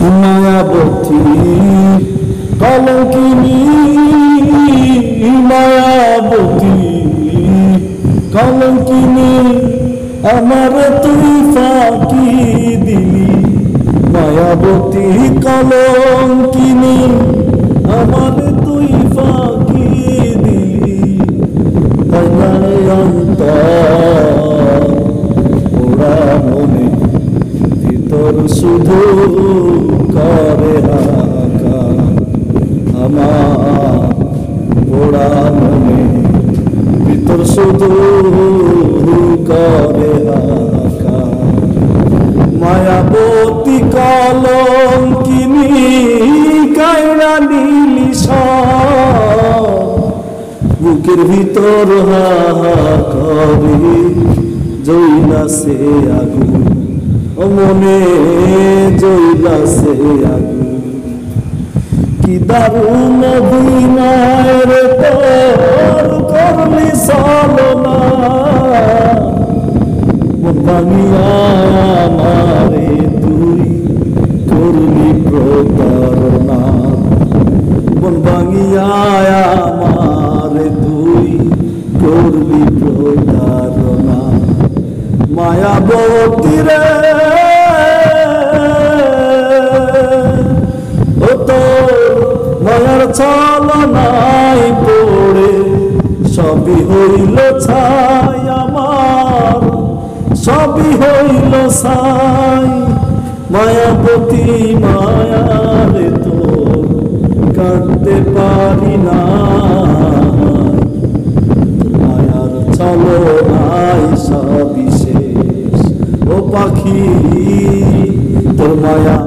মায়াবতী কলঙ্কিনী মায়াবতী কলঙ্কিনী আমার তুই ফাঁকি দিলি মায়াবতী কলঙ্কিনী আমার তুই ফাঁকি দিলি অন্তর ওরা মনে ভিতর শুধু করে হাকা আমার ওরা মনে ভিতর শুধু করে হাকা মায়াবতী কলঙ্কিনী কায়রা নীলি বুকের ভিতর হাহাকারে জইলাছে আগুন ও মনে জইলাছে আগুন কি দারুণ অভিনয়ের তোর করলি ছলনা মন ভাঙিয়া আমারে তুই করলি প্রতারণা মন ভাঙিয়া আমারে তুই করলি প্রতারণা মায়াবতী রে ও তোর মায়ার ছলনায় পড়ে সবই হইল ছাই আমার সবই হইল ছাই মায়াবতী মায়ারে তোর কাটতে পারি না মায়ার ছলনায় সবই শেষ ও পাখি তোর মায়া